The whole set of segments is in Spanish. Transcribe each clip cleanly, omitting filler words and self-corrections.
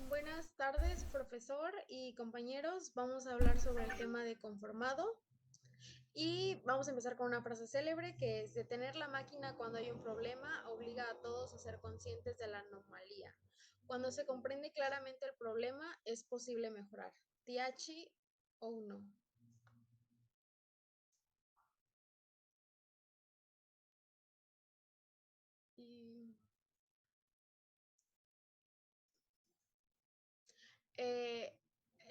Buenas tardes, profesor y compañeros. Vamos a hablar sobre el tema de conformado y vamos a empezar con una frase célebre que es: detener la máquina cuando hay un problema obliga a todos a ser conscientes de la anomalía. Cuando se comprende claramente el problema, es posible mejorar. Tiachi o no. Y, eh,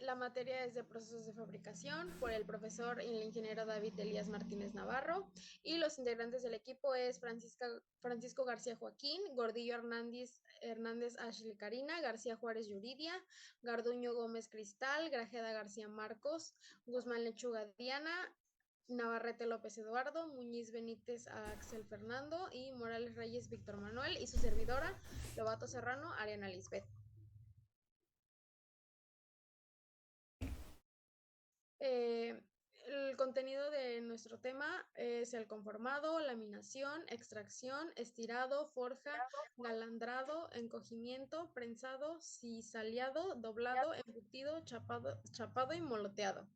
la materia es de procesos de fabricación por el profesor y el ingeniero David Elías Martínez Navarro. Y los integrantes del equipo es Francisco García Joaquín, Gordillo Hernández Ashley Karina, García Juárez Yuridia, Garduño Gómez Cristal, Grajeda García Marcos, Guzmán Lechuga Diana, Navarrete López Eduardo, Muñiz Benítez Axel Fernando y Morales Reyes Víctor Manuel, y su servidora Lobato Serrano Ariana Lisbeth. Eh, el contenido de nuestro tema es el conformado, laminación, extracción, estirado, forja, galandrado, encogimiento, prensado, cizaleado, doblado, embutido, chapado y moloteado.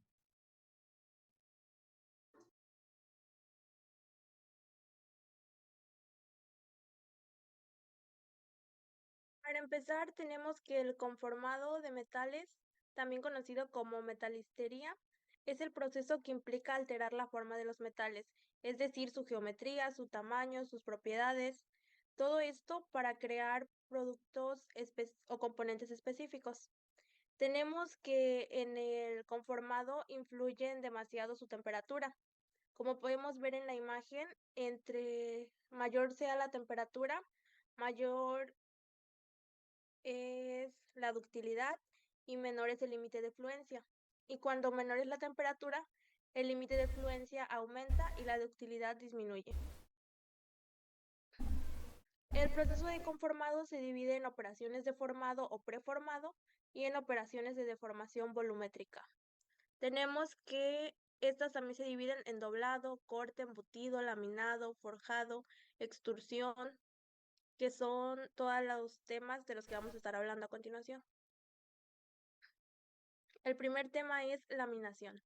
Para empezar, tenemos que el conformado de metales, también conocido como metalistería, es el proceso que implica alterar la forma de los metales, es decir, su geometría, su tamaño, sus propiedades, todo esto para crear productos o componentes específicos. Tenemos que en el conformado influyen demasiado su temperatura. Como podemos ver en la imagen, entre mayor sea la temperatura, mayor es la ductilidad y menor es el límite de fluencia. Y cuando menor es la temperatura, el límite de fluencia aumenta y la ductilidad disminuye. El proceso de conformado se divide en operaciones de formado o preformado y en operaciones de deformación volumétrica. Tenemos que estas también se dividen en doblado, corte, embutido, laminado, forjado, extrusión, que son todos los temas de los que vamos a estar hablando a continuación. El primer tema es laminación.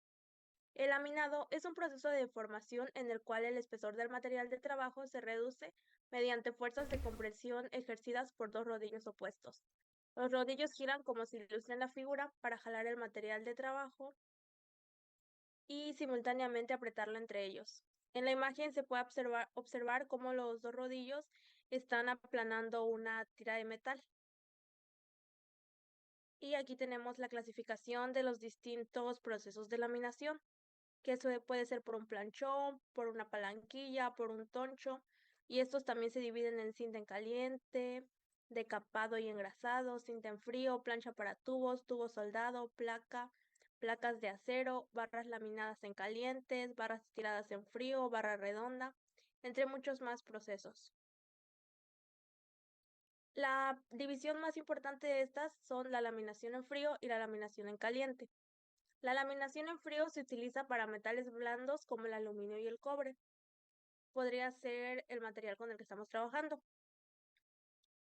El laminado es un proceso de deformación en el cual el espesor del material de trabajo se reduce mediante fuerzas de compresión ejercidas por dos rodillos opuestos. Los rodillos giran como se ilustra en la figura para jalar el material de trabajo y simultáneamente apretarlo entre ellos. En la imagen se puede observar cómo los dos rodillos están aplanando una tira de metal. Y aquí tenemos la clasificación de los distintos procesos de laminación, que eso puede ser por un planchón, por una palanquilla, por un toncho, y estos también se dividen en cinta en caliente, decapado y engrasado, cinta en frío, plancha para tubos, tubo soldado, placas de acero, barras laminadas en calientes, barras estiradas en frío, barra redonda, entre muchos más procesos. La división más importante de estas son la laminación en frío y la laminación en caliente. La laminación en frío se utiliza para metales blandos como el aluminio y el cobre. Podría ser el material con el que estamos trabajando.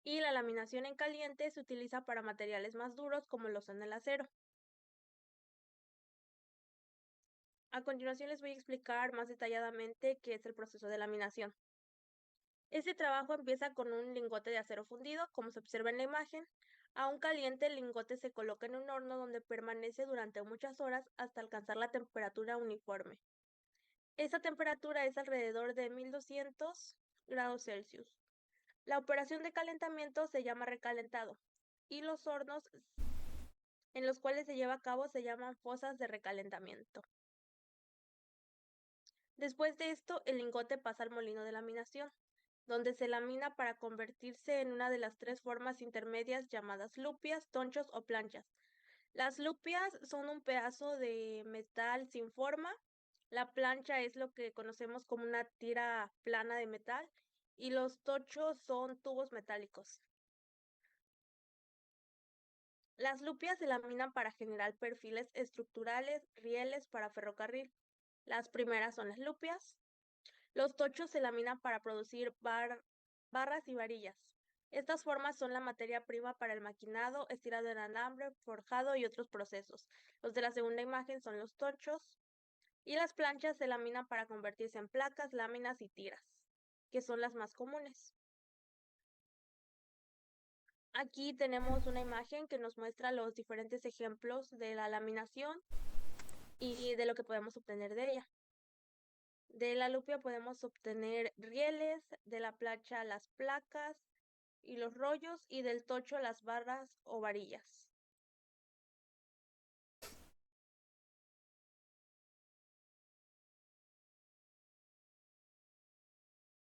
Y la laminación en caliente se utiliza para materiales más duros como lo son el acero. A continuación les voy a explicar más detalladamente qué es el proceso de laminación. Este trabajo empieza con un lingote de acero fundido, como se observa en la imagen. Aún caliente, el lingote se coloca en un horno donde permanece durante muchas horas hasta alcanzar la temperatura uniforme. Esa temperatura es alrededor de 1200 grados Celsius. La operación de calentamiento se llama recalentado y los hornos en los cuales se lleva a cabo se llaman fosas de recalentamiento. Después de esto, el lingote pasa al molino de laminación, donde se lamina para convertirse en una de las tres formas intermedias llamadas lupias, tonchos o planchas. Las lupias son un pedazo de metal sin forma. La plancha es lo que conocemos como una tira plana de metal y los tochos son tubos metálicos. Las lupias se laminan para generar perfiles estructurales, rieles para ferrocarril. Las primeras son las lupias. Los tochos se laminan para producir barras y varillas. Estas formas son la materia prima para el maquinado, estirado en alambre, forjado y otros procesos. Los de la segunda imagen son los tochos y las planchas se laminan para convertirse en placas, láminas y tiras, que son las más comunes. Aquí tenemos una imagen que nos muestra los diferentes ejemplos de la laminación y de lo que podemos obtener de ella. De la lupia podemos obtener rieles, de la plancha las placas y los rollos, y del tocho las barras o varillas.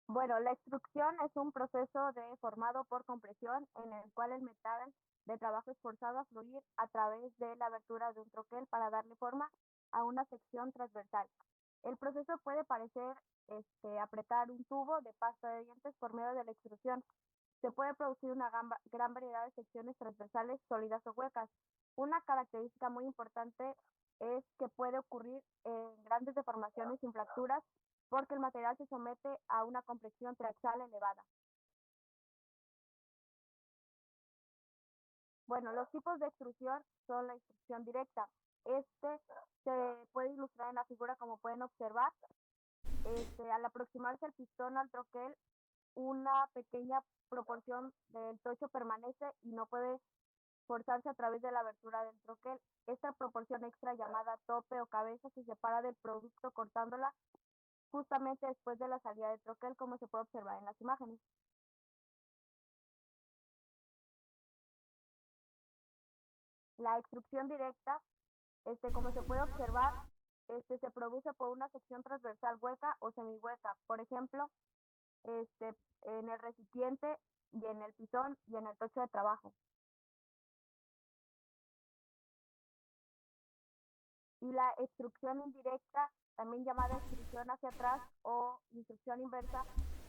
Bueno, la extrusión es un proceso formado por compresión en el cual el metal de trabajo es forzado a fluir a través de la abertura de un troquel para darle forma a una sección transversal. El proceso puede parecer apretar un tubo de pasta de dientes por medio de la extrusión. Se puede producir una gran variedad de secciones transversales sólidas o huecas. Una característica muy importante es que puede ocurrir grandes deformaciones sin fracturas porque el material se somete a una compresión triaxial elevada. Bueno, los tipos de extrusión son la extrusión directa. Se puede ilustrar en la figura como pueden observar. Al aproximarse el pistón al troquel, una pequeña proporción del tocho permanece y no puede forzarse a través de la abertura del troquel. Esta proporción extra llamada tope o cabeza se separa del producto cortándola justamente después de la salida del troquel, como se puede observar en las imágenes. La extrusión directa, como se puede observar, se produce por una sección transversal hueca o semihueca, por ejemplo, en el recipiente y en el pisón y en el tocho de trabajo. Y la extrusión indirecta, también llamada extrusión hacia atrás o instrucción inversa,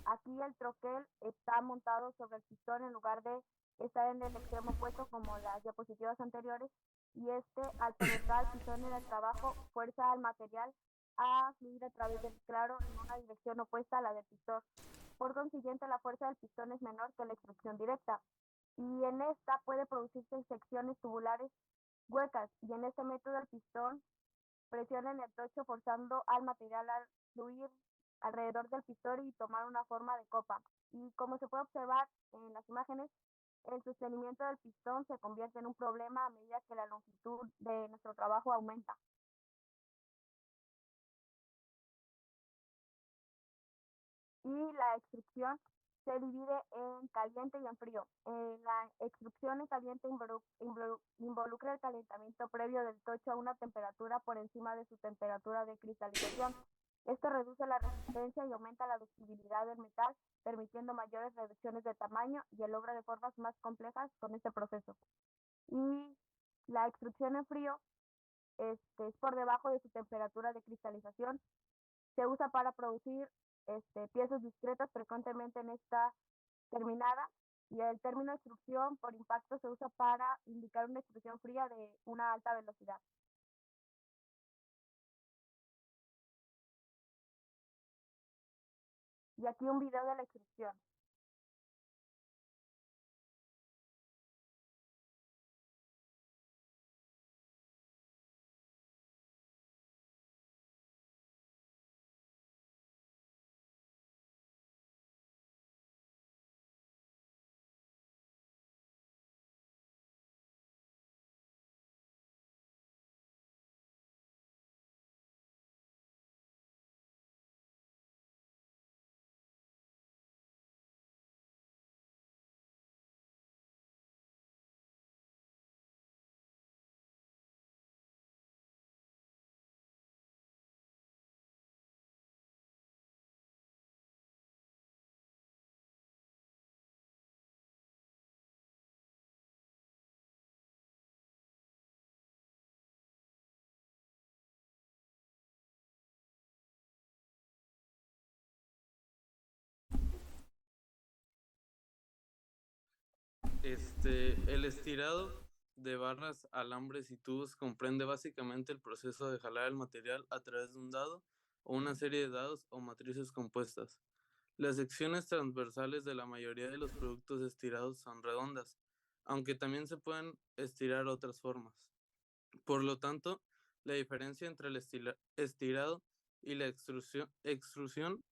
aquí el troquel está montado sobre el pistón en lugar de estar en el extremo opuesto como las diapositivas anteriores, y al penetrar el pistón en el trabajo fuerza al material a fluir a través del claro en una dirección opuesta a la del pistón. Por consiguiente, la fuerza del pistón es menor que la extrusión directa, y en esta puede producirse secciones tubulares huecas, y en este método el pistón presiona en el tocho forzando al material a fluir alrededor del pistón y tomar una forma de copa. Y como se puede observar en las imágenes, el sostenimiento del pistón se convierte en un problema a medida que la longitud de nuestro trabajo aumenta. Y la extrusión se divide en caliente y en frío. La extrusión en caliente involucra el calentamiento previo del tocho a una temperatura por encima de su temperatura de cristalización. Esto reduce la resistencia y aumenta la ductibilidad del metal, permitiendo mayores reducciones de tamaño y el logro de formas más complejas con este proceso. Y la extrusión en frío es por debajo de su temperatura de cristalización. Se usa para producir piezas discretas frecuentemente en esta terminada, y el término extrusión por impacto se usa para indicar una extrusión fría de una alta velocidad. Y aquí un video de la extrusión. El estirado de barras, alambres y tubos comprende básicamente el proceso de jalar el material a través de un dado o una serie de dados o matrices compuestas. Las secciones transversales de la mayoría de los productos estirados son redondas, aunque también se pueden estirar otras formas. Por lo tanto, la diferencia entre el estirado y la extrusión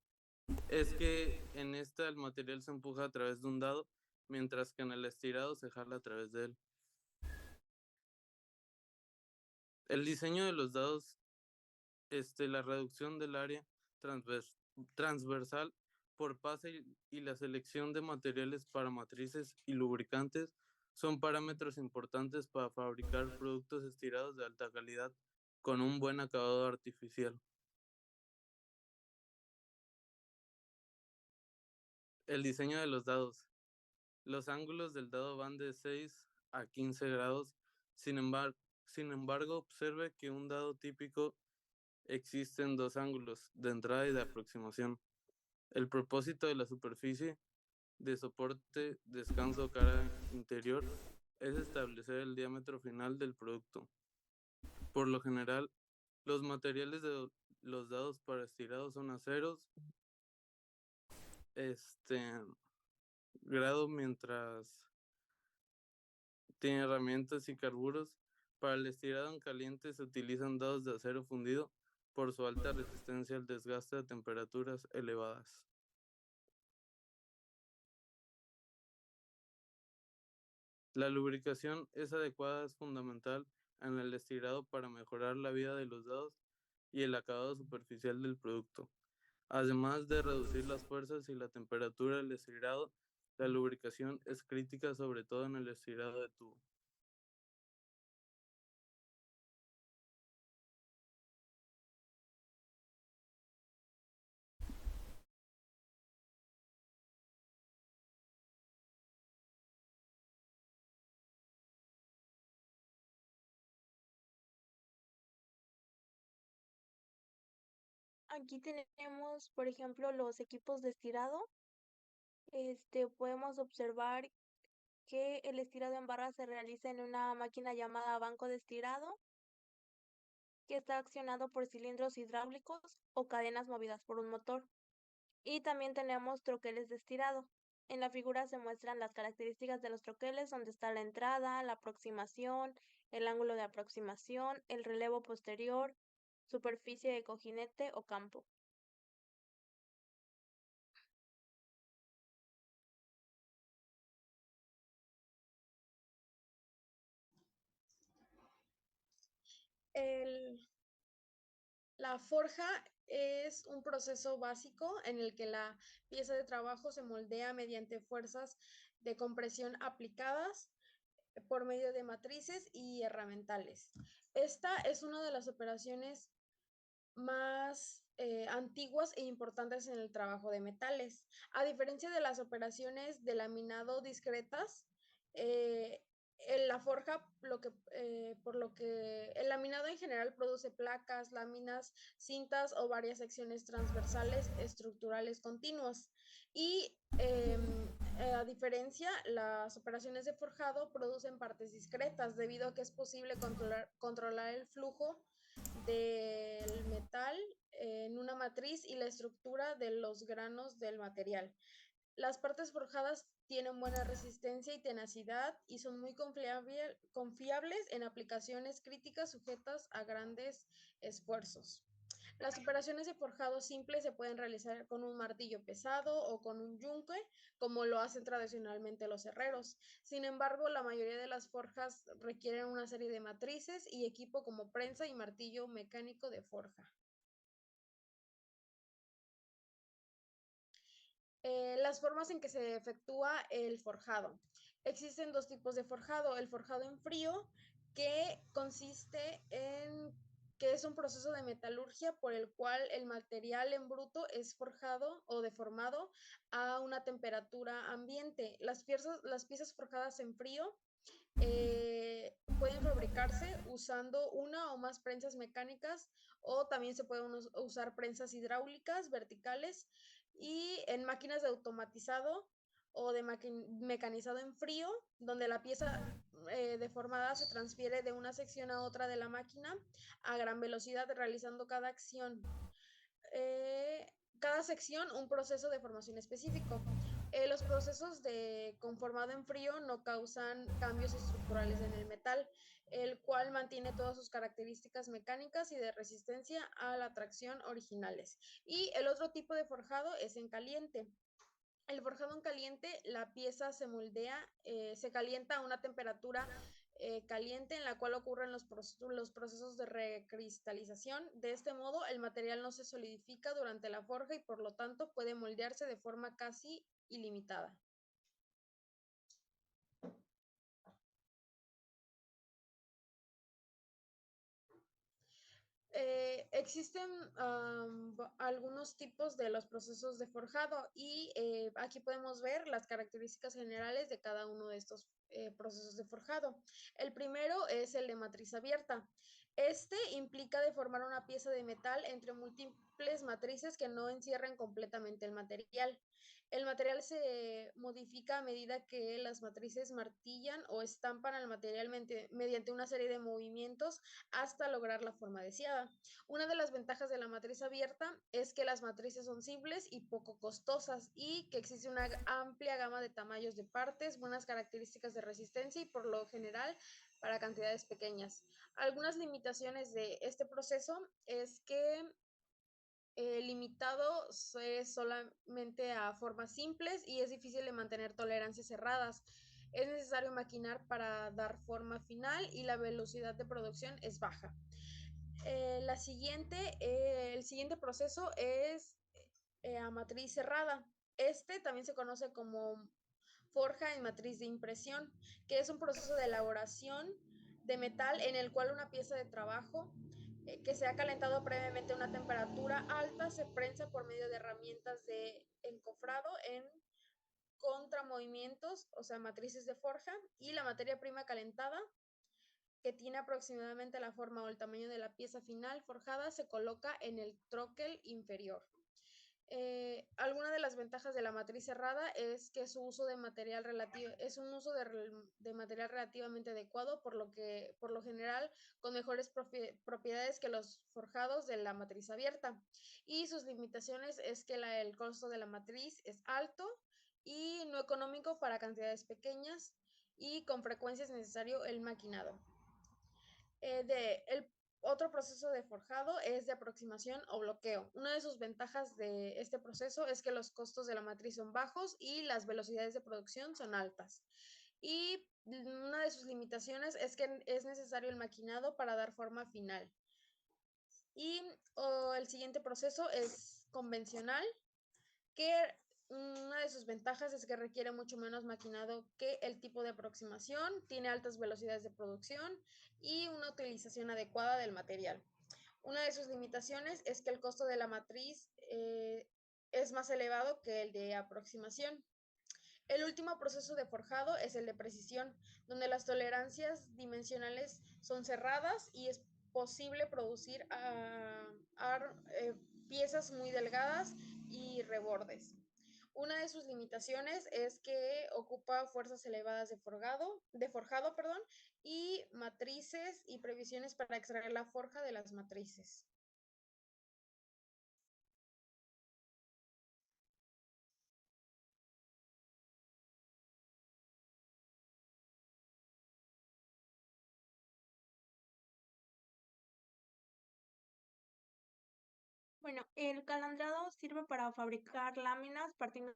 es que en esta el material se empuja a través de un dado, mientras que en el estirado se jala a través de él. El diseño de los dados, la reducción del área transversal por pase y la selección de materiales para matrices y lubricantes son parámetros importantes para fabricar productos estirados de alta calidad con un buen acabado artificial. El diseño de los dados. Los ángulos del dado van de 6 a 15 grados. Sin embargo, observe que un dado típico existen dos ángulos, de entrada y de aproximación. El propósito de la superficie de soporte, descanso o cara interior es establecer el diámetro final del producto. Por lo general, los materiales de los dados para estirados son aceros, grado mientras tiene herramientas y carburos. Para el estirado en caliente se utilizan dados de acero fundido por su alta resistencia al desgaste a temperaturas elevadas. La lubricación es adecuada, es fundamental en el estirado para mejorar la vida de los dados y el acabado superficial del producto. Además de reducir las fuerzas y la temperatura del estirado, la lubricación es crítica sobre todo en el estirado de tubo. Aquí tenemos, por ejemplo, los equipos de estirado. Podemos observar que el estirado en barra se realiza en una máquina llamada banco de estirado, que está accionado por cilindros hidráulicos o cadenas movidas por un motor. Y también tenemos troqueles de estirado. En la figura se muestran las características de los troqueles, donde está la entrada, la aproximación, el ángulo de aproximación, el relevo posterior, superficie de cojinete o campo. La forja es un proceso básico en el que la pieza de trabajo se moldea mediante fuerzas de compresión aplicadas por medio de matrices y herramientales. Esta es una de las operaciones más antiguas e importantes en el trabajo de metales. A diferencia de las operaciones de laminado discretas, en la forja, por lo que el laminado en general produce placas, láminas, cintas o varias secciones transversales estructurales continuas. Y a diferencia, las operaciones de forjado producen partes discretas debido a que es posible controlar el flujo del metal en una matriz y la estructura de los granos del material. Las partes forjadas tienen buena resistencia y tenacidad y son muy confiables en aplicaciones críticas sujetas a grandes esfuerzos. Las operaciones de forjado simple se pueden realizar con un martillo pesado o con un yunque, como lo hacen tradicionalmente los herreros. Sin embargo, la mayoría de las forjas requieren una serie de matrices y equipo como prensa y martillo mecánico de forja. Las formas en que se efectúa el forjado. Existen dos tipos de forjado. El forjado en frío, que consiste en que es un proceso de metalurgia por el cual el material en bruto es forjado o deformado a una temperatura ambiente. Las piezas forjadas en frío pueden fabricarse usando una o más prensas mecánicas o también se pueden usar prensas hidráulicas verticales y en máquinas de automatizado o de mecanizado en frío, donde la pieza deformada se transfiere de una sección a otra de la máquina a gran velocidad realizando cada acción. cada sección un proceso de formación específico. Los procesos de conformado en frío no causan cambios estructurales en el metal, el cual mantiene todas sus características mecánicas y de resistencia a la tracción originales. Y el otro tipo de forjado es en caliente. El forjado en caliente, la pieza se moldea, se calienta a una temperatura caliente en la cual ocurren los procesos de recristalización. De este modo, el material no se solidifica durante la forja y por lo tanto puede moldearse de forma casi ilimitada. Existen algunos tipos de los procesos de forjado y aquí podemos ver las características generales de cada uno de estos procesos de forjado. El primero es el de matriz abierta. Este implica deformar una pieza de metal entre múltiples matrices que no encierren completamente el material. El material se modifica a medida que las matrices martillan o estampan al material mediante una serie de movimientos hasta lograr la forma deseada. Una de las ventajas de la matriz abierta es que las matrices son simples y poco costosas y que existe una amplia gama de tamaños de partes, buenas características de resistencia y por lo general para cantidades pequeñas. Algunas limitaciones de este proceso es que limitado es solamente a formas simples y es difícil de mantener tolerancias cerradas. Es necesario maquinar para dar forma final y la velocidad de producción es baja. El siguiente proceso es a matriz cerrada. Este también se conoce como forja en matriz de impresión, que es un proceso de elaboración de metal en el cual una pieza de trabajo que se ha calentado previamente a una temperatura alta se prensa por medio de herramientas de encofrado en contramovimientos, o sea, matrices de forja, y la materia prima calentada que tiene aproximadamente la forma o el tamaño de la pieza final forjada se coloca en el troquel inferior. Alguna de las ventajas de la matriz cerrada es que su uso de material es un uso de material relativamente adecuado, por lo general con mejores propiedades que los forjados de la matriz abierta. Y sus limitaciones es que el costo de la matriz es alto y no económico para cantidades pequeñas y con frecuencia es necesario el maquinado. El otro proceso de forjado es de aproximación o bloqueo. Una de sus ventajas de este proceso es que los costos de la matriz son bajos y las velocidades de producción son altas. Y una de sus limitaciones es que es necesario el maquinado para dar forma final. Y el siguiente proceso es convencional, que una de sus ventajas es que requiere mucho menos maquinado que el tipo de aproximación, tiene altas velocidades de producción y una utilización adecuada del material. Una de sus limitaciones es que el costo de la matriz es más elevado que el de aproximación. El último proceso de forjado es el de precisión, donde las tolerancias dimensionales son cerradas y es posible producir piezas muy delgadas y rebordes. Una de sus limitaciones es que ocupa fuerzas elevadas de forjado, y matrices y previsiones para extraer la forja de las matrices. Bueno, el calandrado sirve para fabricar láminas partiendo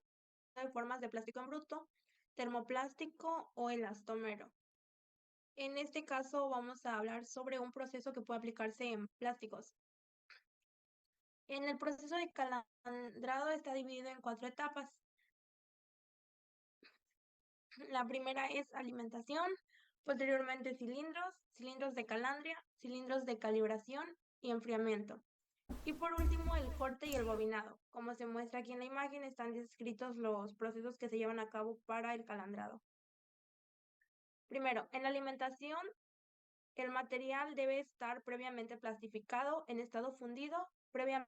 de formas de plástico en bruto, termoplástico o elastómero. En este caso vamos a hablar sobre un proceso que puede aplicarse en plásticos. En el proceso de calandrado está dividido en 4 etapas. La primera es alimentación, posteriormente cilindros de calandria, cilindros de calibración y enfriamiento. Y por último, el corte y el bobinado. Como se muestra aquí en la imagen, están descritos los procesos que se llevan a cabo para el calandrado. Primero, en la alimentación, el material debe estar previamente plastificado en estado fundido, previamente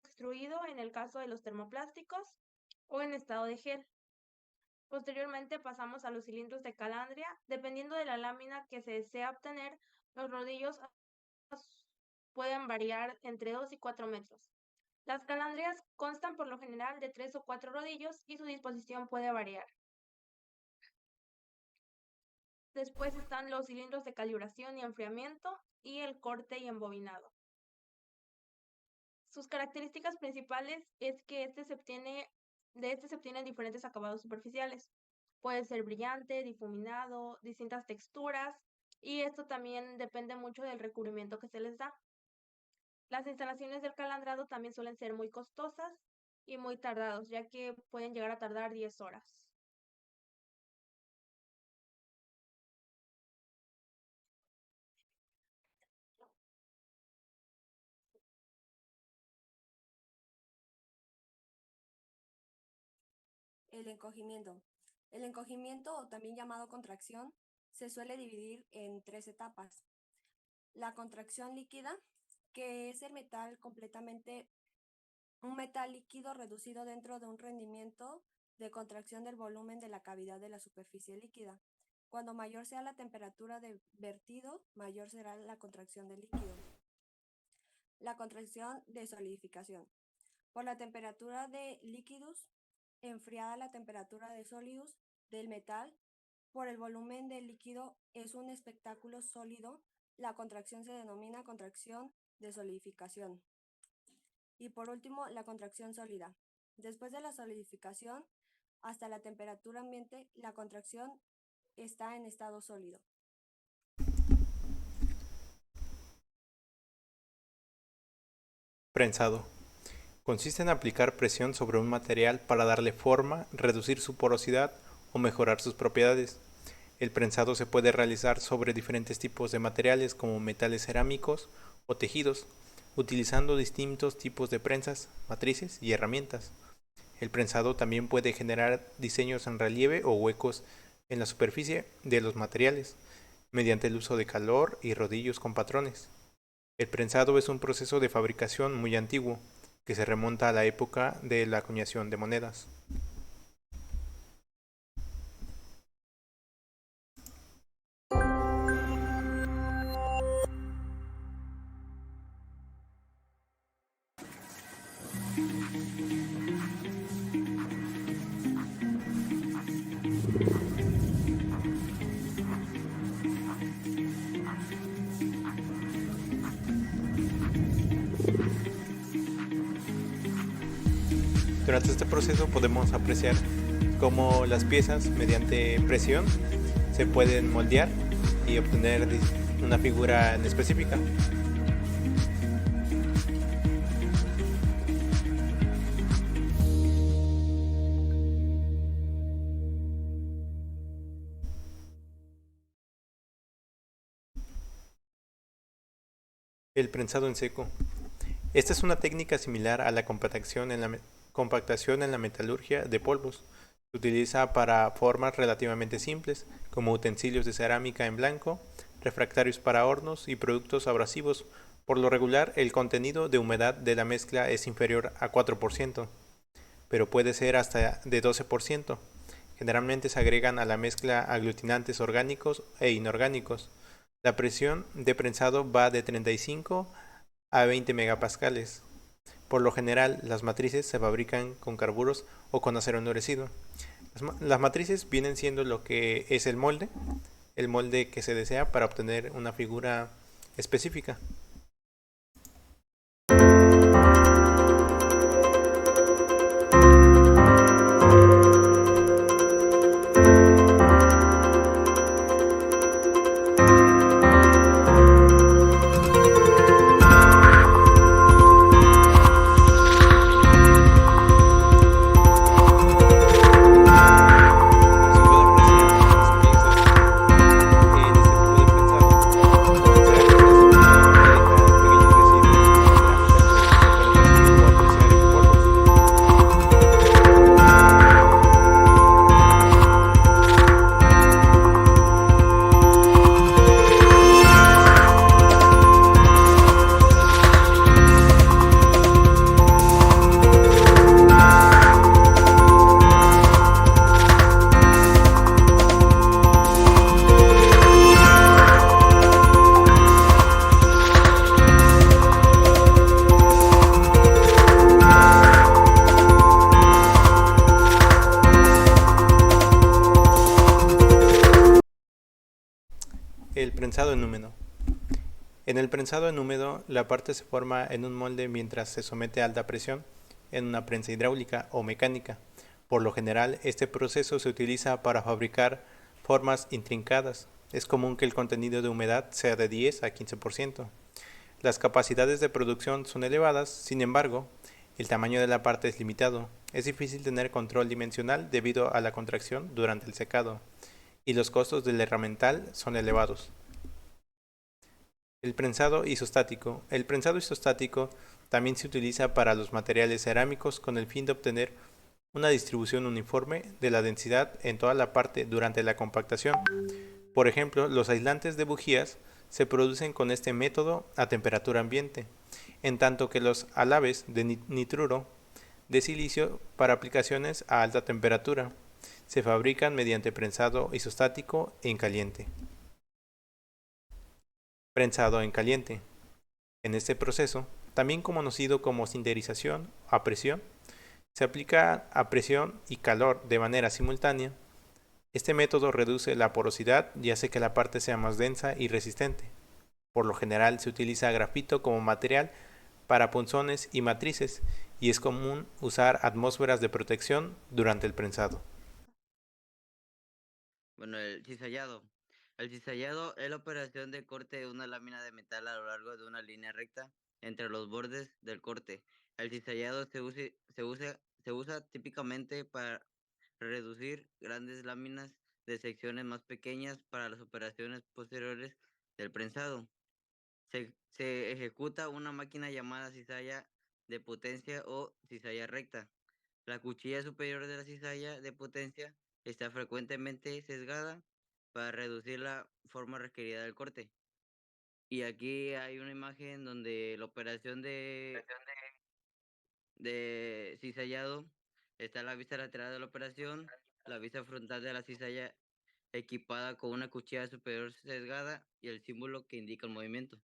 extruido en el caso de los termoplásticos o en estado de gel. Posteriormente pasamos a los cilindros de calandria. Dependiendo de la lámina que se desea obtener, los rodillos pueden variar entre 2 y 4 metros. Las calandrias constan por lo general de 3 o 4 rodillos y su disposición puede variar. Después están los cilindros de calibración y enfriamiento y el corte y embobinado. Sus características principales es que de este se obtienen diferentes acabados superficiales. Puede ser brillante, difuminado, distintas texturas, y esto también depende mucho del recubrimiento que se les da. Las instalaciones del calandrado también suelen ser muy costosas y muy tardados, ya que pueden llegar a tardar 10 horas. El encogimiento. El encogimiento, o también llamado contracción, se suele dividir en 3 etapas. La contracción líquida, que es un metal líquido reducido dentro de un rendimiento de contracción del volumen de la cavidad de la superficie líquida. Cuando mayor sea la temperatura de vertido, mayor será la contracción del líquido. La contracción de solidificación. Por la temperatura de líquidos, enfriada la temperatura de sólidos del metal, por el volumen del líquido es un espectáculo sólido, la contracción se denomina contracción de solidificación. Y por último, la contracción sólida. Después de la solidificación, hasta la temperatura ambiente, la contracción está en estado sólido. Prensado. Consiste en aplicar presión sobre un material para darle forma, reducir su porosidad o mejorar sus propiedades. El prensado se puede realizar sobre diferentes tipos de materiales como metales cerámicos o tejidos, utilizando distintos tipos de prensas, matrices y herramientas. El prensado también puede generar diseños en relieve o huecos en la superficie de los materiales, mediante el uso de calor y rodillos con patrones. El prensado es un proceso de fabricación muy antiguo, que se remonta a la época de la acuñación de monedas. Durante este proceso podemos apreciar cómo las piezas, mediante presión, se pueden moldear y obtener una figura en específica. El prensado en seco. Esta es una técnica similar a la compactación en la metalurgia de polvos. Se utiliza para formas relativamente simples, como utensilios de cerámica en blanco, refractarios para hornos y productos abrasivos. Por lo regular, el contenido de humedad de la mezcla es inferior a 4%, pero puede ser hasta de 12%. Generalmente se agregan a la mezcla aglutinantes orgánicos e inorgánicos. La presión de prensado va de 35 a 20 megapascales. Por lo general, las matrices se fabrican con carburos o con acero endurecido. Las matrices vienen siendo lo que es el molde que se desea para obtener una figura específica. Prensado en húmedo. En el prensado en húmedo, la parte se forma en un molde mientras se somete a alta presión en una prensa hidráulica o mecánica. Por lo general, este proceso se utiliza para fabricar formas intrincadas. Es común que el contenido de humedad sea de 10 a 15%. Las capacidades de producción son elevadas, sin embargo, el tamaño de la parte es limitado. Es difícil tener control dimensional debido a la contracción durante el secado, y los costos del herramental son elevados. El prensado isostático. El prensado isostático también se utiliza para los materiales cerámicos con el fin de obtener una distribución uniforme de la densidad en toda la parte durante la compactación. Por ejemplo, los aislantes de bujías se producen con este método a temperatura ambiente, en tanto que los alaves de nitruro de silicio para aplicaciones a alta temperatura se fabrican mediante prensado isostático en caliente. Prensado en caliente. En este proceso, también conocido como sinderización a presión, se aplica a presión y calor de manera simultánea. Este método reduce la porosidad y hace que la parte sea más densa y resistente. Por lo general se utiliza grafito como material para punzones y matrices y es común usar atmósferas de protección durante el prensado. Bueno, el cizallado. El cizallado es la operación de corte de una lámina de metal a lo largo de una línea recta entre los bordes del corte. El cizallado se usa típicamente para reducir grandes láminas de secciones más pequeñas para las operaciones posteriores del prensado. Se ejecuta una máquina llamada cizalla de potencia o cizalla recta. La cuchilla superior de la cizalla de potencia está frecuentemente sesgada para reducir la forma requerida del corte. Y aquí hay una imagen donde la operación de cizallado está la vista lateral de la operación, la vista frontal de la cizalla equipada con una cuchilla superior sesgada y el símbolo que indica el movimiento.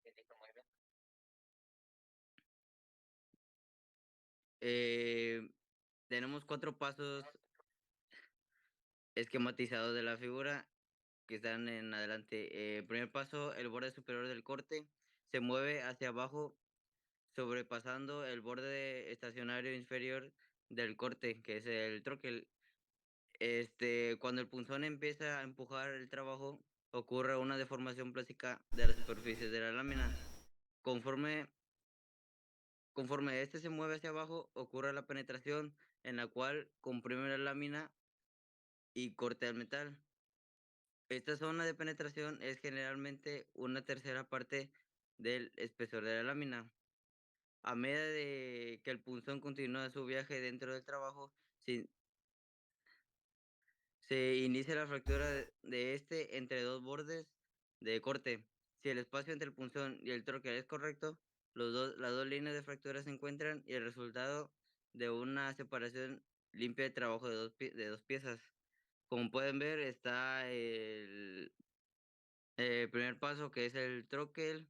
Eh, Tenemos 4 pasos esquematizados de la figura que están en adelante. Primer paso, el borde superior del corte se mueve hacia abajo, sobrepasando el borde estacionario inferior del corte, que es el troquel. Cuando el punzón empieza a empujar el trabajo, ocurre una deformación plástica de la superficie de la lámina. Conforme, conforme este se mueve hacia abajo, ocurre la penetración, en la cual comprime la lámina y corta el metal. Esta zona de penetración es generalmente una tercera parte del espesor de la lámina. A medida de que el punzón continúa su viaje dentro del trabajo, se, se inicia la fractura de este entre dos bordes de corte. Si el espacio entre el punzón y el troquel es correcto, las dos líneas de fractura se encuentran y el resultado de una separación limpia de trabajo de dos piezas. Como pueden ver, está el primer paso, que es el troquel,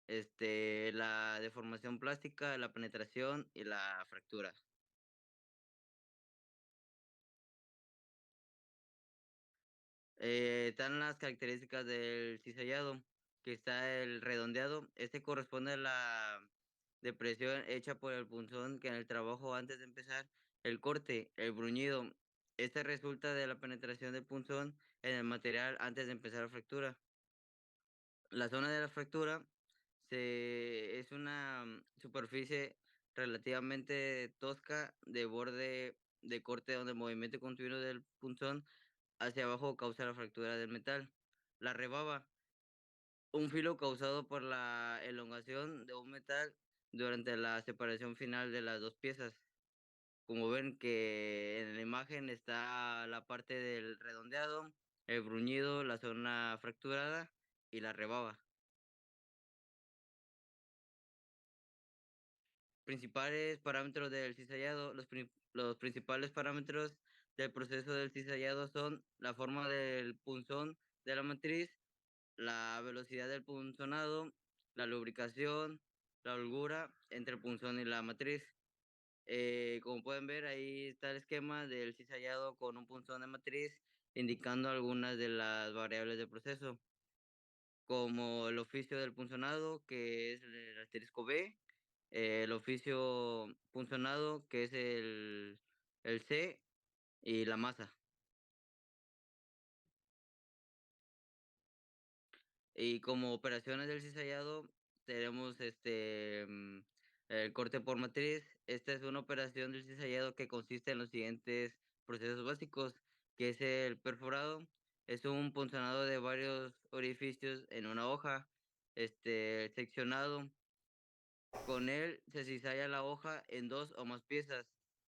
la deformación plástica, la penetración y la fractura. Están las características del cizallado, que está el redondeado. Este corresponde a la depresión hecha por el punzón que en el trabajo antes de empezar el corte, el bruñido. Este resulta de la penetración del punzón en el material antes de empezar la fractura. La zona de la fractura es una superficie relativamente tosca de borde de corte donde el movimiento continuo del punzón hacia abajo causa la fractura del metal. La rebaba, un filo causado por la elongación de un metal durante la separación final de las dos piezas. Como ven que en la imagen está la parte del redondeado, el bruñido, la zona fracturada y la rebaba. Principales parámetros del cizallado. Los principales parámetros del proceso del cizallado son la forma del punzón de la matriz, la velocidad del punzonado, la lubricación, la holgura entre el punzón y la matriz. Como pueden ver, ahí está el esquema del cizallado con un punzón de matriz, indicando algunas de las variables del proceso. como el oficio del punzonado, que es el asterisco B, el oficio punzonado, que es el C, y la masa. Y como operaciones del cizallado, tenemos el corte por matriz. Esta es una operación del cizallado que consiste en los siguientes procesos básicos, que es el perforado. Es un punzonado de varios orificios en una hoja, seccionado. Con él se cizalla la hoja en 2 o más piezas.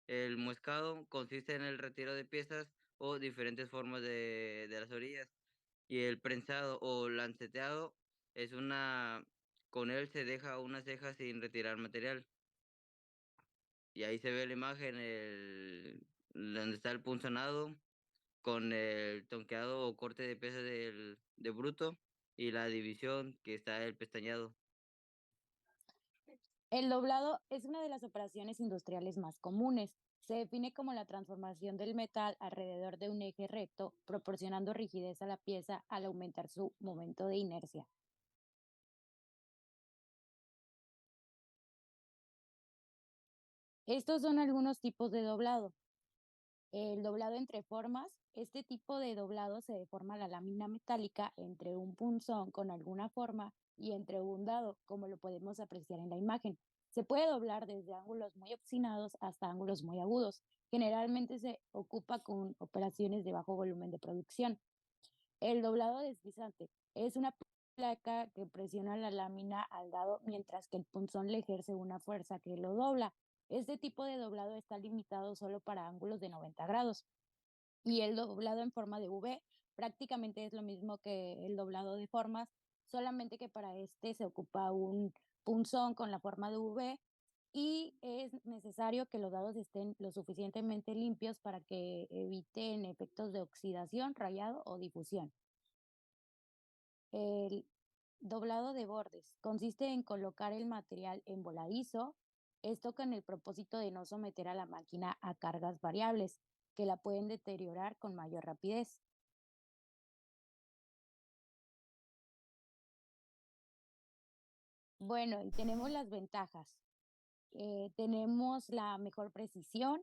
El muescado consiste en el retiro de piezas o diferentes formas de las orillas. Y el prensado o lanceteado es con él se deja una ceja sin retirar material. Y ahí se ve la imagen, donde está el punzonado con el tonqueado o corte de piezas de bruto y la división que está el pestañado. El doblado es una de las operaciones industriales más comunes. Se define como la transformación del metal alrededor de un eje recto, proporcionando rigidez a la pieza al aumentar su momento de inercia. Estos son algunos tipos de doblado. El doblado entre formas. Este tipo de doblado se deforma la lámina metálica entre un punzón con alguna forma y entre un dado, como lo podemos apreciar en la imagen. Se puede doblar desde ángulos muy obstinados hasta ángulos muy agudos. Generalmente se ocupa con operaciones de bajo volumen de producción. El doblado deslizante es una placa que presiona la lámina al dado mientras que el punzón le ejerce una fuerza que lo dobla. Este tipo de doblado está limitado solo para ángulos de 90 grados. Y el doblado en forma de V prácticamente es lo mismo que el doblado de formas, solamente que para este se ocupa un punzón con la forma de V y es necesario que los dados estén lo suficientemente limpios para que eviten efectos de oxidación, rayado o difusión. El doblado de bordes consiste en colocar el material en voladizo, esto con el propósito de no someter a la máquina a cargas variables que la pueden deteriorar con mayor rapidez. Bueno, y tenemos las ventajas. Tenemos la mejor precisión,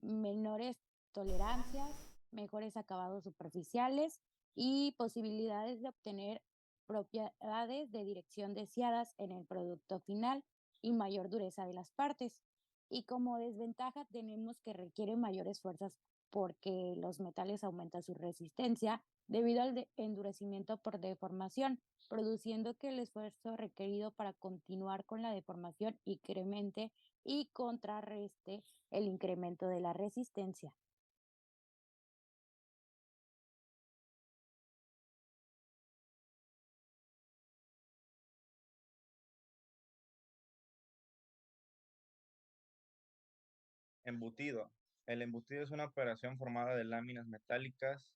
menores tolerancias, mejores acabados superficiales y posibilidades de obtener propiedades de dirección deseadas en el producto final y mayor dureza de las partes. Y como desventaja tenemos que requiere mayores fuerzas porque los metales aumentan su resistencia debido al endurecimiento por deformación, produciendo que el esfuerzo requerido para continuar con la deformación incremente y contrarreste el incremento de la resistencia. Embutido. El embutido es una operación formada de láminas metálicas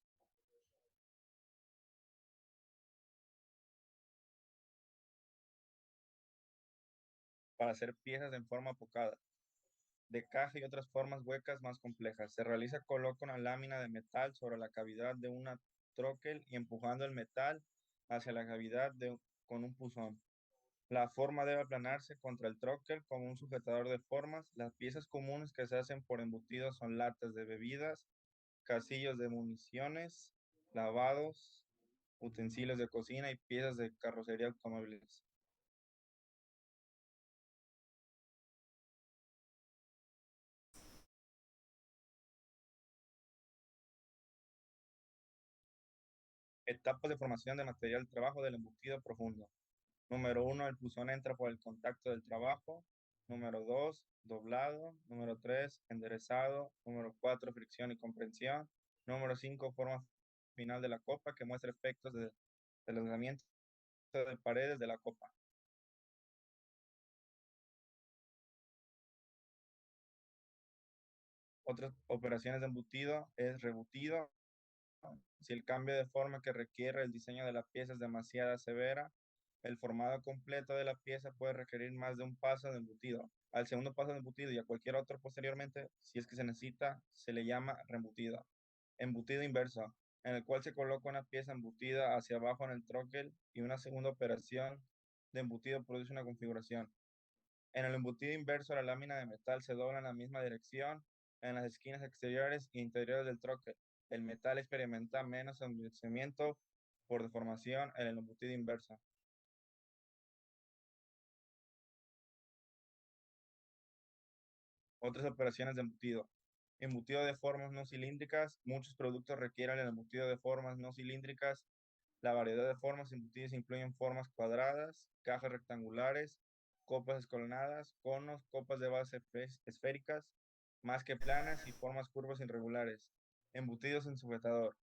para hacer piezas en forma apocada, de caja y otras formas huecas más complejas. Se realiza coloca una lámina de metal sobre la cavidad de una troquel y empujando el metal hacia la cavidad con un punzón. La forma debe aplanarse contra el troquel como un sujetador de formas. Las piezas comunes que se hacen por embutidos son latas de bebidas, casillos de municiones, lavados, utensilios de cocina y piezas de carrocería automóviles. Etapas de formación de material de trabajo del embutido profundo. Número 1, el punzón entra por el contacto del trabajo. Número 2, doblado. Número 3, enderezado. Número 4, fricción y comprensión. Número 5, forma final de la copa que muestra efectos de lanzamiento de paredes de la copa. Otras operaciones de embutido es rebutido. Si el cambio de forma que requiere el diseño de la pieza es demasiado severa, el formado completo de la pieza puede requerir más de un paso de embutido. Al segundo paso de embutido y a cualquier otro posteriormente, si es que se necesita, se le llama reembutido. Embutido inverso. en el cual se coloca una pieza embutida hacia abajo en el troquel y una segunda operación de embutido produce una configuración. En el embutido inverso, la lámina de metal se dobla en la misma dirección en las esquinas exteriores e interiores del troquel. El metal experimenta menos endurecimiento por deformación en el embutido inverso. Otras operaciones de embutido. Embutido de formas no cilíndricas. Muchos productos requieren el embutido de formas no cilíndricas. La variedad de formas embutidas incluyen formas cuadradas, cajas rectangulares, copas escalonadas, conos, copas de base esféricas, más que planas y formas curvas irregulares. Embutidos en sujetador.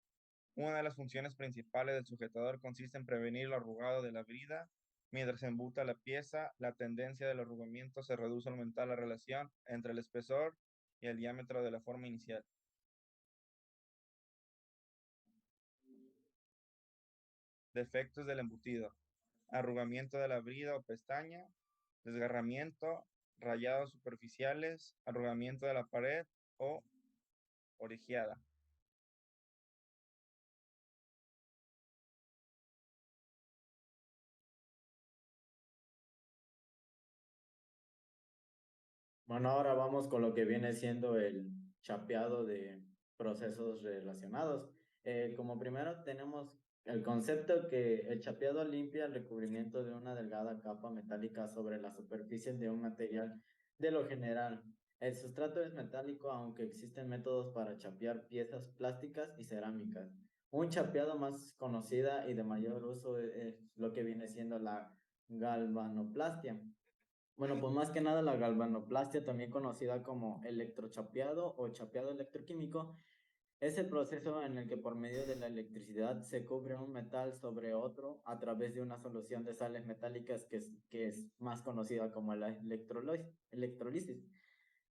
Una de las funciones principales del sujetador consiste en prevenir el arrugado de la brida. Mientras se embuta la pieza, la tendencia del arrugamiento se reduce al aumentar la relación entre el espesor y el diámetro de la forma inicial. Defectos del embutido. Arrugamiento de la brida o pestaña, desgarramiento, rayados superficiales, arrugamiento de la pared o orejeada. Bueno, ahora vamos con lo que viene siendo el chapeado de procesos relacionados. Como primero tenemos el concepto que el chapeado limpia el recubrimiento de una delgada capa metálica sobre la superficie de un material de lo general. El sustrato es metálico, aunque existen métodos para chapear piezas plásticas y cerámicas. Un chapeado más conocida y de mayor uso es lo que viene siendo la galvanoplastia. Bueno, pues más que nada la galvanoplastia, también conocida como electrochapeado o chapeado electroquímico, es el proceso en el que por medio de la electricidad se cubre un metal sobre otro a través de una solución de sales metálicas que es más conocida como la electrolisis,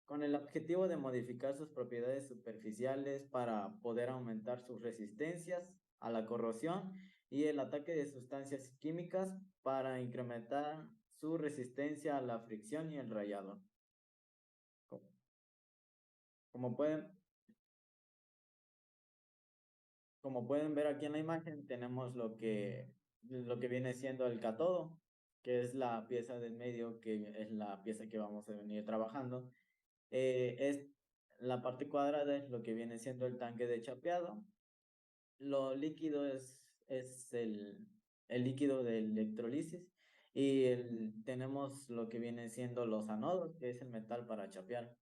con el objetivo de modificar sus propiedades superficiales para poder aumentar sus resistencias a la corrosión y el ataque de sustancias químicas para incrementar su resistencia a la fricción y el rayado. Como pueden, como pueden ver aquí en la imagen, tenemos lo que viene siendo el cátodo, que es la pieza del medio, que es la pieza que vamos a venir trabajando. Es la parte cuadrada es lo que viene siendo el tanque de chapeado. Lo líquido es el líquido de electrolisis y tenemos lo que viene siendo los anodos, que es el metal para chapear.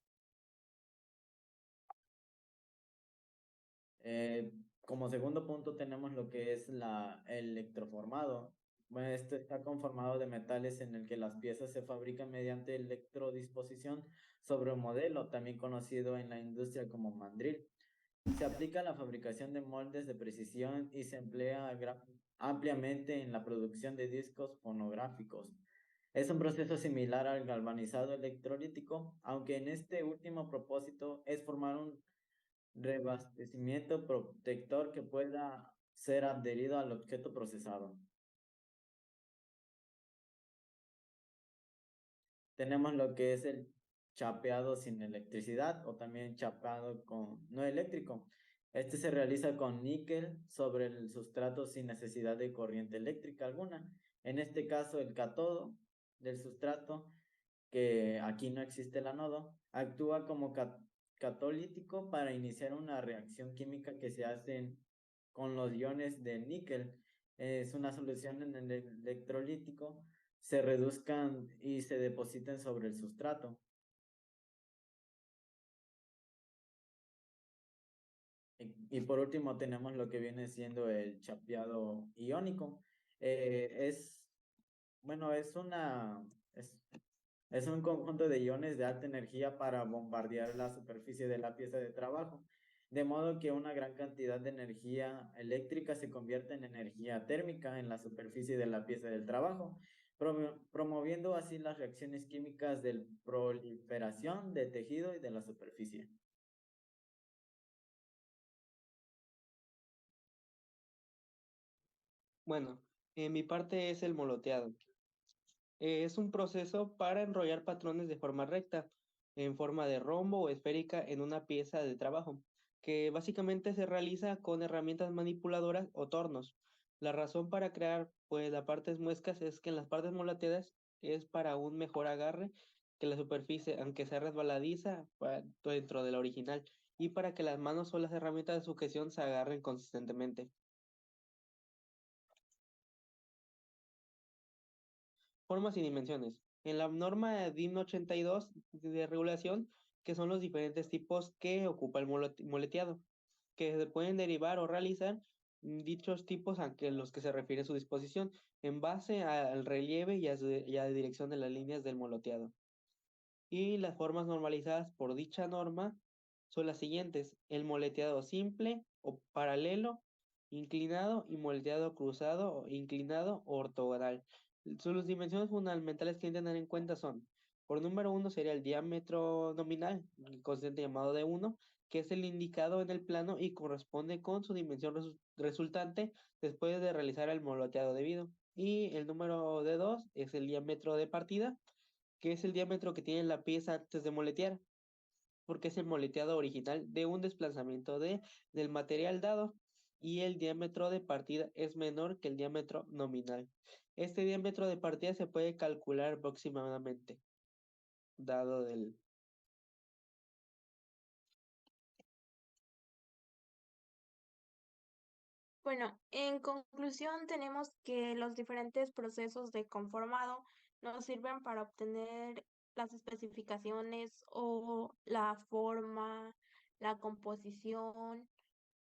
Como segundo punto tenemos lo que es el electroformado. Bueno, esto está conformado de metales en el que las piezas se fabrican mediante electrodisposición sobre un modelo, también conocido en la industria como mandril. Se aplica a la fabricación de moldes de precisión y se emplea ampliamente en la producción de discos fonográficos. Es un proceso similar al galvanizado electrolítico, aunque en este último propósito es formar un reabastecimiento protector que pueda ser adherido al objeto procesado. Tenemos lo que es el chapeado sin electricidad o también chapeado no eléctrico. Este se realiza con níquel sobre el sustrato sin necesidad de corriente eléctrica alguna. En este caso, el cátodo del sustrato, que aquí no existe el anodo, actúa como catolítico para iniciar una reacción química que se hace con los iones de níquel. Es una solución en el electrolítico, se reduzcan y se depositen sobre el sustrato. Y por último tenemos lo que viene siendo el chapeado iónico. Bueno, es un conjunto de iones de alta energía para bombardear la superficie de la pieza de trabajo, de modo que una gran cantidad de energía eléctrica se convierte en energía térmica en la superficie de la pieza del trabajo, promoviendo así las reacciones químicas de proliferación de tejido y de la superficie. Bueno, en mi parte es el moloteado. Es un proceso para enrollar patrones de forma recta, en forma de rombo o esférica en una pieza de trabajo. que básicamente se realiza con herramientas manipuladoras o tornos. La razón para crear pues las partes muescas es que en las partes molateadas es para un mejor agarre que la superficie, aunque sea resbaladiza dentro de la original, y para que las manos o las herramientas de sujeción se agarren consistentemente. Formas y dimensiones. En la norma DIN 82 de regulación, que son los diferentes tipos que ocupa el moleteado, que se pueden derivar o realizar dichos tipos a los que se refiere su disposición, en base al relieve y a la dirección de las líneas del moloteado. Y las formas normalizadas por dicha norma son las siguientes: el moleteado simple o paralelo, inclinado y moleteado cruzado, inclinado o ortogonal. Sus dimensiones fundamentales que hay que tener en cuenta son: por número 1 sería el diámetro nominal, constante llamado de 1, que es el indicado en el plano y corresponde con su dimensión resultante después de realizar el moloteado debido. Y el número de 2 es el diámetro de partida, que es el diámetro que tiene la pieza antes de moletear, porque es el moleteado original de un desplazamiento del material dado, y el diámetro de partida es menor que el diámetro nominal. Este diámetro de partida se puede calcular aproximadamente, dado del... Bueno, en conclusión tenemos que los diferentes procesos de conformado nos sirven para obtener las especificaciones o la forma, la composición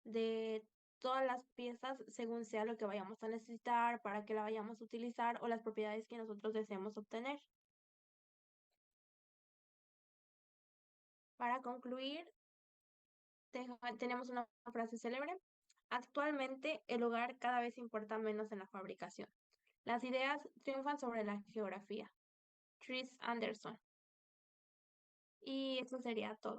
de todas las piezas según sea lo que vayamos a necesitar, para que la vayamos a utilizar o las propiedades que nosotros deseemos obtener. Para concluir, tenemos una frase célebre. Actualmente, el lugar cada vez importa menos en la fabricación. Las ideas triunfan sobre la geografía. Tris Anderson. Y eso sería todo.